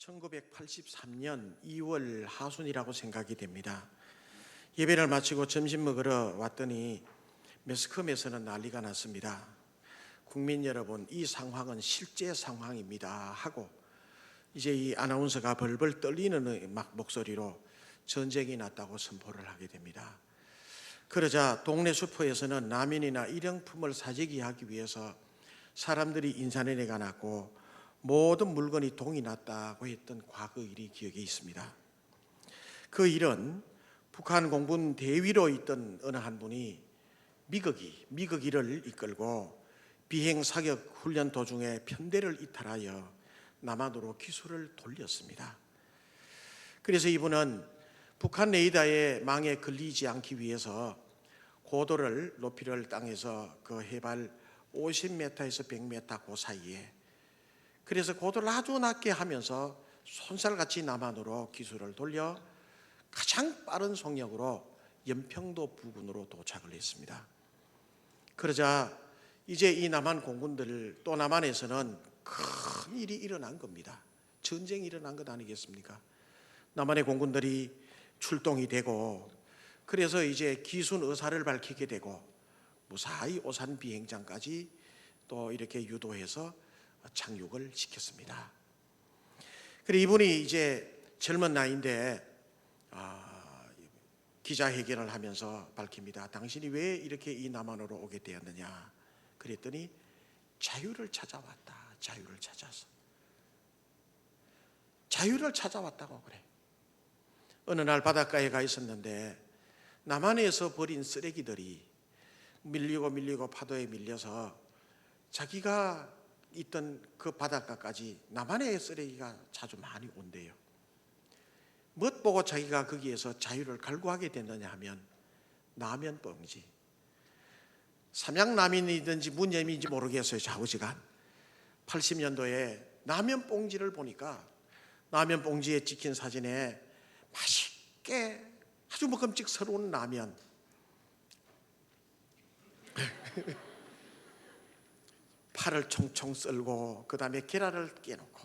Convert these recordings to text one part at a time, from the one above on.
1983년 2월 하순이라고 생각이 됩니다. 예배를 마치고 점심 먹으러 왔더니 매스컴에서는 난리가 났습니다. 국민 여러분, 이 상황은 실제 상황입니다 하고 이제 이 아나운서가 벌벌 떨리는 목소리로 전쟁이 났다고 선포를 하게 됩니다. 그러자 동네 슈퍼에서는 라면이나 일용품을 사재기 하기 위해서 사람들이 인산인해가 났고 모든 물건이 동이 났다고 했던 과거 일이 기억에 있습니다. 그 일은 북한 공군 대위로 있던 어느 한 분이 미거기를 이끌고 비행 사격 훈련 도중에 편대를 이탈하여 남한으로 기술을 돌렸습니다. 그래서 이분은 북한 레이더의 망에 걸리지 않기 위해서 고도를 높이를 땅에서 그 해발 50m에서 100m 그 사이에, 그래서 고도를 아주 낮게 하면서 손살같이 남한으로 기술을 돌려 가장 빠른 속력으로 연평도 부근으로 도착을 했습니다. 그러자 이제 이 남한 공군들, 또 남한에서는 큰 일이 일어난 겁니다. 전쟁이 일어난 것 아니겠습니까? 남한의 공군들이 출동이 되고, 그래서 이제 기순 의사를 밝히게 되고 무사히 오산 비행장까지 또 이렇게 유도해서 착륙을 시켰습니다. 그리고 이분이 이제 젊은 나이인데 기자회견을 하면서 밝힙니다. 당신이 왜 이렇게 이 남한으로 오게 되었느냐 그랬더니 자유를 찾아왔다. 자유를 찾아서 자유를 찾아왔다고 그래. 어느 날 바닷가에 가 있었는데 남한에서 버린 쓰레기들이 밀리고 파도에 밀려서 자기가 있던 그 바닷가까지 남한의 쓰레기가 자주 많이 온대요. 뭣 보고 자기가 거기에서 자유를 갈구하게 됐느냐 하면 라면 봉지, 삼양라면이든지 문염인지 모르겠어요. 좌우지간 80년도에 라면 봉지를 보니까 라면 봉지에 찍힌 사진에 맛있게 아주 먹음직스러운 라면, 파를 총총 썰고 그 다음에 계란을 깨놓고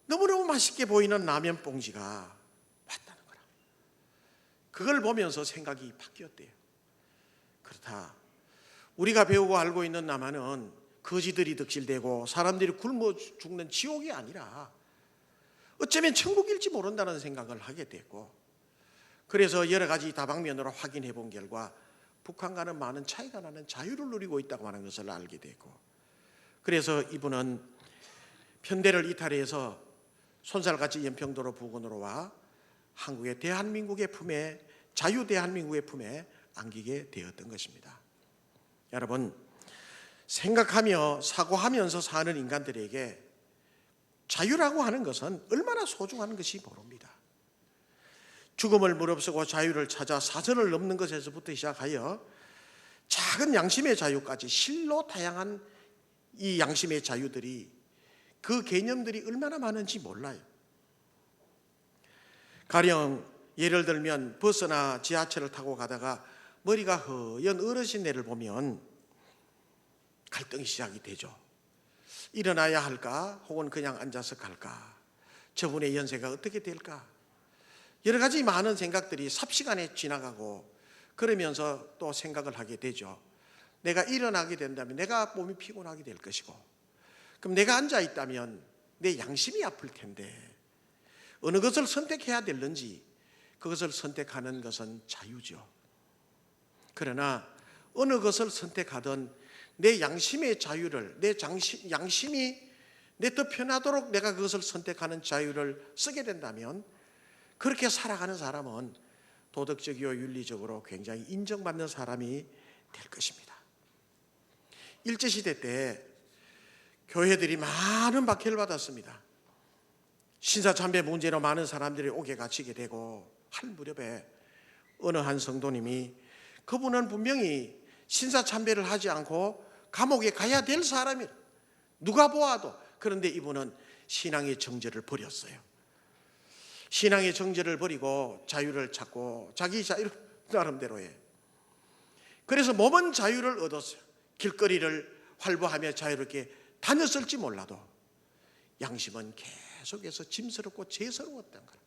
너무너무 맛있게 보이는 라면 봉지가 왔다는 거라. 그걸 보면서 생각이 바뀌었대요. 그렇다, 우리가 배우고 알고 있는 남한은 거지들이 득실되고 사람들이 굶어 죽는 지옥이 아니라 어쩌면 천국일지 모른다는 생각을 하게 됐고, 그래서 여러 가지 다방면으로 확인해 본 결과 북한과는 많은 차이가 나는 자유를 누리고 있다고 하는 것을 알게 되고, 그래서 이분은 편대를 이탈해서 손살같이 연평도로 부근으로 와 한국의 대한민국의 품에, 자유 대한민국의 품에 안기게 되었던 것입니다. 여러분, 생각하며 사고하면서 사는 인간들에게 자유라고 하는 것은 얼마나 소중한 것이 모릅니다. 죽음을 무릅쓰고 자유를 찾아 사선을 넘는 것에서부터 시작하여 작은 양심의 자유까지 실로 다양한 이 양심의 자유들이, 그 개념들이 얼마나 많은지 몰라요. 가령 예를 들면 버스나 지하철을 타고 가다가 머리가 허연 어르신네를 보면 갈등이 시작이 되죠. 일어나야 할까 혹은 그냥 앉아서 갈까, 저분의 연세가 어떻게 될까, 여러 가지 많은 생각들이 삽시간에 지나가고, 그러면서 또 생각을 하게 되죠. 내가 일어나게 된다면 내가 몸이 피곤하게 될 것이고, 그럼 내가 앉아 있다면 내 양심이 아플 텐데 어느 것을 선택해야 되는지, 그것을 선택하는 것은 자유죠. 그러나 어느 것을 선택하든 내 양심의 자유를, 내 양심이 내 더 편하도록 내가 그것을 선택하는 자유를 쓰게 된다면, 그렇게 살아가는 사람은 도덕적이고 윤리적으로 굉장히 인정받는 사람이 될 것입니다. 일제시대 때 교회들이 많은 박해를 받았습니다. 신사참배 문제로 많은 사람들이 옥에 갇히게 되고 할 무렵에 어느 한 성도님이, 그분은 분명히 신사참배를 하지 않고 감옥에 가야 될 사람이 누가 보아도, 그런데 이분은 신앙의 정죄를 버렸어요. 신앙의 정죄를 버리고 자유를 찾고 자기 자유를 나름대로 해. 그래서 몸은 자유를 얻었어요. 길거리를 활보하며 자유롭게 다녔을지 몰라도 양심은 계속 계속해서 짐스럽고 죄스러웠던 거라.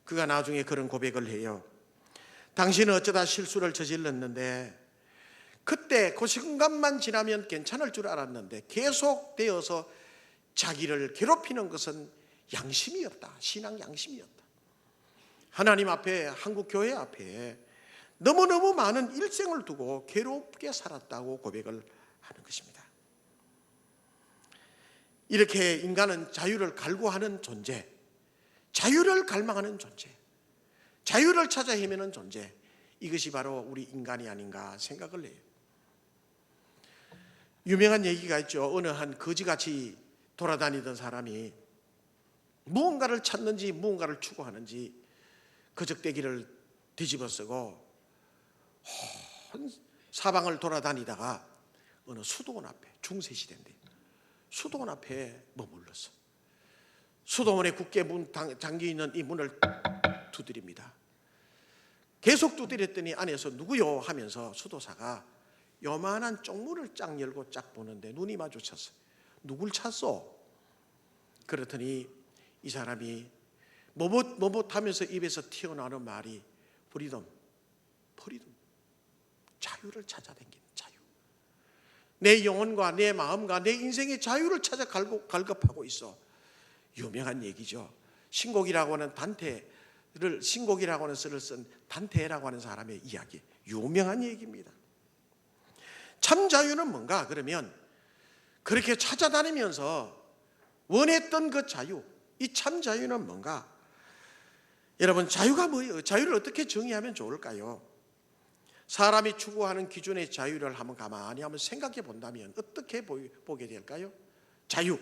그가 나중에 그런 고백을 해요. 당신은 어쩌다 실수를 저질렀는데 그때 그 순간만 지나면 괜찮을 줄 알았는데 계속되어서 자기를 괴롭히는 것은 양심이었다. 신앙 양심이었다. 하나님 앞에, 한국 교회 앞에 너무너무 많은 일생을 두고 괴롭게 살았다고 고백을 하는 것입니다. 이렇게 인간은 자유를 갈구하는 존재, 자유를 갈망하는 존재, 자유를 찾아 헤매는 존재, 이것이 바로 우리 인간이 아닌가 생각을 해요. 유명한 얘기가 있죠. 어느 한 거지같이 돌아다니던 사람이 무언가를 찾는지 무언가를 추구하는지 거적대기를 뒤집어쓰고 사방을 돌아다니다가 어느 수도원 앞에, 중세시대인데 수도원 앞에 머물렀어. 수도원에 굳게 문 잠겨있는 이 문을 두드립니다. 계속 두드렸더니 안에서 누구요 하면서 수도사가 요만한 쪽문을 쫙 열고 쫙 보는데 눈이 마주쳤어. 누굴 찾소? 그렇더니 이 사람이 머뭇하면서 입에서 튀어나오는 말이 프리덤, 자유를 찾아다니는 자유. 내 영혼과 내 마음과 내 인생의 자유를 찾아 갈급하고 있어. 유명한 얘기죠. 신곡이라고 하는 단테를, 신곡이라고 하는诗를 쓴 단테라고 하는 사람의 이야기, 유명한 얘기입니다. 참 자유는 뭔가? 그러면 그렇게 찾아다니면서 원했던 그 자유, 이 참 자유는 뭔가? 여러분, 자유가 뭐예요? 자유를 어떻게 정의하면 좋을까요? 사람이 추구하는 기준의 자유를 한번 가만히 한번 생각해 본다면 어떻게 보게 될까요? 자유.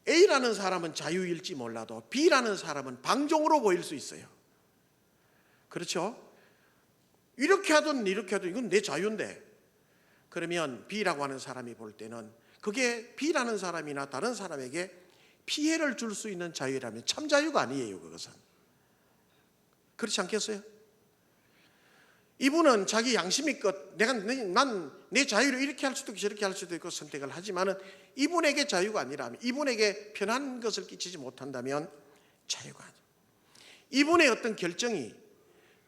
A라는 사람은 자유일지 몰라도 B라는 사람은 방종으로 보일 수 있어요. 그렇죠? 이렇게 하든 이렇게 하든 이건 내 자유인데, 그러면 B라고 하는 사람이 볼 때는 그게 B라는 사람이나 다른 사람에게 피해를 줄 수 있는 자유라면 참 자유가 아니에요. 그것은. 그렇지 않겠어요? 이분은 자기 양심이껏 난 내 자유를 이렇게 할 수도 있고 저렇게 할 수도 있고 선택을 하지만은 이분에게 자유가 아니라면, 이분에게 편한 것을 끼치지 못한다면 자유가 아니에요. 이분의 어떤 결정이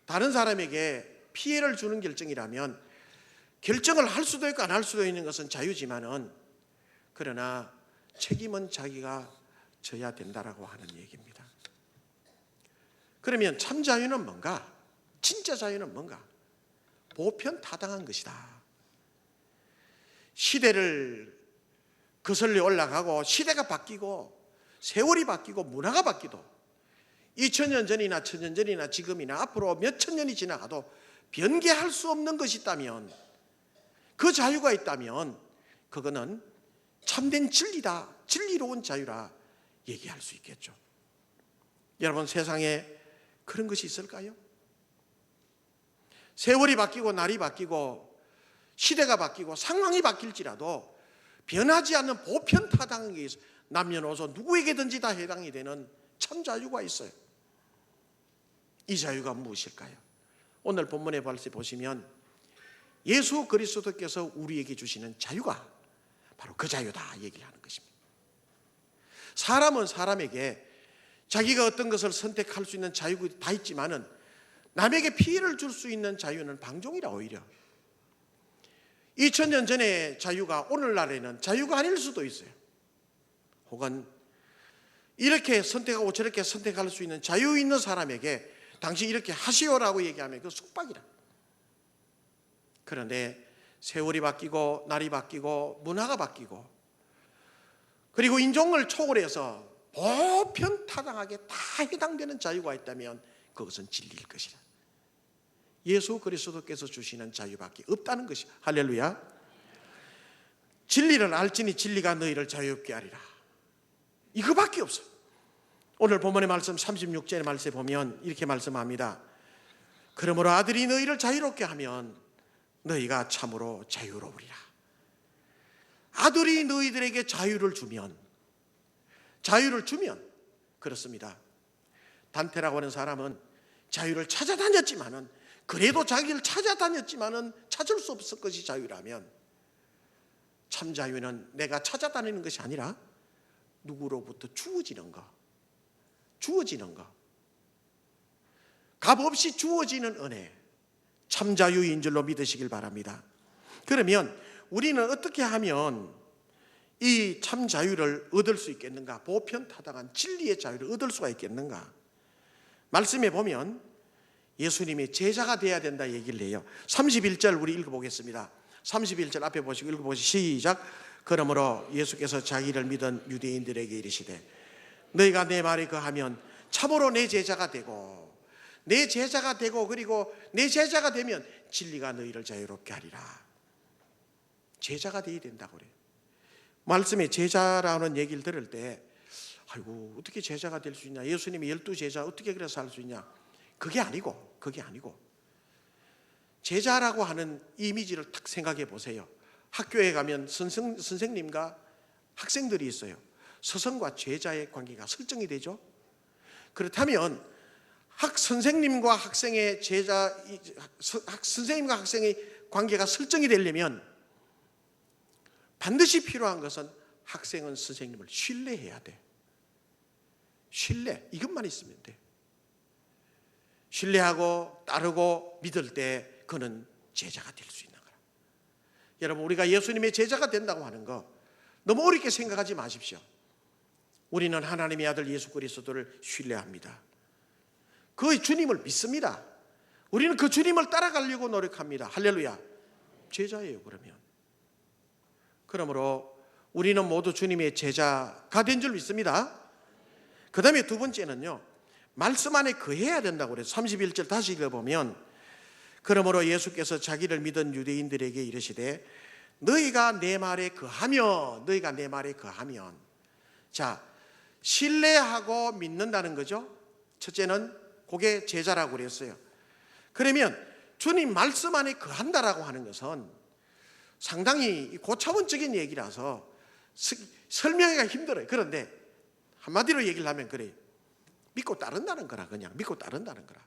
다른 사람에게 피해를 주는 결정이라면 결정을 할 수도 있고 안 할 수도 있는 것은 자유지만은, 그러나 책임은 자기가 져야 된다라고 하는 얘기입니다. 그러면 참 자유는 뭔가? 진짜 자유는 뭔가? 보편타당한 것이다. 시대를 거슬러 올라가고 시대가 바뀌고 세월이 바뀌고 문화가 바뀌도 2000년 전이나 1000년 전이나 지금이나 앞으로 몇천 년이 지나가도 변개할 수 없는 것이 있다면, 그 자유가 있다면 그거는 참된 진리다, 진리로운 자유라 얘기할 수 있겠죠. 여러분, 세상에 그런 것이 있을까요? 세월이 바뀌고 날이 바뀌고 시대가 바뀌고 상황이 바뀔지라도 변하지 않는 보편타당한 게 있어요. 남녀노소 누구에게든지 다 해당이 되는 참 자유가 있어요. 이 자유가 무엇일까요? 오늘 본문의 말씀 보시면 예수 그리스도께서 우리에게 주시는 자유가 바로 그 자유다 얘기를 하는 것입니다. 사람은 사람에게 자기가 어떤 것을 선택할 수 있는 자유가 다 있지만은 남에게 피해를 줄 수 있는 자유는 방종이라. 오히려 2000년 전의 자유가 오늘날에는 자유가 아닐 수도 있어요. 혹은 이렇게 선택하고 저렇게 선택할 수 있는 자유 있는 사람에게 당신 이렇게 하시오라고 얘기하면 그 속박이라. 그런데 세월이 바뀌고 날이 바뀌고 문화가 바뀌고 그리고 인종을 초월해서 보편타당하게 다 해당되는 자유가 있다면 그것은 진리일 것이다. 예수 그리스도께서 주시는 자유밖에 없다는 것이. 할렐루야. 진리를 알지니 진리가 너희를 자유롭게 하리라. 이거밖에 없어. 오늘 본문의 말씀 36절의 말씀에 보면 이렇게 말씀합니다. 그러므로 아들이 너희를 자유롭게 하면 너희가 참으로 자유로우리라. 아들이 너희들에게 자유를 주면 그렇습니다. 단테라고 하는 사람은 자유를 찾아다녔지만은, 그래도 자기를 찾아다녔지만은 찾을 수 없을 것이 자유라면, 참 자유는 내가 찾아다니는 것이 아니라 누구로부터 주어지는 거. 주어지는 거. 값없이 주어지는 은혜. 참 자유인 줄로 믿으시길 바랍니다. 그러면 우리는 어떻게 하면 이 참 자유를 얻을 수 있겠는가? 보편타당한 진리의 자유를 얻을 수가 있겠는가? 말씀에 보면 예수님이 제자가 되어야 된다 얘기를 해요. 31절 우리 읽어보겠습니다. 31절 앞에 보시고 읽어보시죠. 시작. 그러므로 예수께서 자기를 믿은 유대인들에게 이르시되 너희가 내 말에 거하면 참으로 내 제자가 되고 내 제자가 되고 그리고 내 제자가 되면 진리가 너희를 자유롭게 하리라. 제자가 되어야 된다고 그래요. 말씀에 제자라는 얘기를 들을 때 아이고 어떻게 제자가 될 수 있냐, 예수님이 12제자 어떻게 그래서 할 수 있냐, 그게 아니고 제자라고 하는 이미지를 딱 생각해 보세요. 학교에 가면 선생님과 학생들이 있어요. 스승과 제자의 관계가 설정이 되죠. 그렇다면 선생님과 학생의 선생님과 학생의 관계가 설정이 되려면 반드시 필요한 것은 학생은 선생님을 신뢰해야 돼. 신뢰, 이것만 있으면 돼. 신뢰하고 따르고 믿을 때 그는 제자가 될 수 있는 거라. 여러분, 우리가 예수님의 제자가 된다고 하는 거 너무 어렵게 생각하지 마십시오. 우리는 하나님의 아들 예수 그리스도를 신뢰합니다. 그 주님을 믿습니다. 우리는 그 주님을 따라가려고 노력합니다. 할렐루야. 제자예요. 그러므로 우리는 모두 주님의 제자가 된 줄 믿습니다. 그 다음에 두 번째는요, 말씀 안에 거해야 된다고 그래요. 31절 다시 읽어보면 그러므로 예수께서 자기를 믿은 유대인들에게 이르시되 너희가 내 말에 거하면, 자, 신뢰하고 믿는다는 거죠. 첫째는 그게 제자라고 그랬어요. 그러면 주님 말씀 안에 거한다라고 하는 것은 상당히 고차원적인 얘기라서 설명하기가 힘들어요. 그런데 한마디로 얘기를 하면 그래요. 믿고 따른다는 거라. 그냥 믿고 따른다는 거라.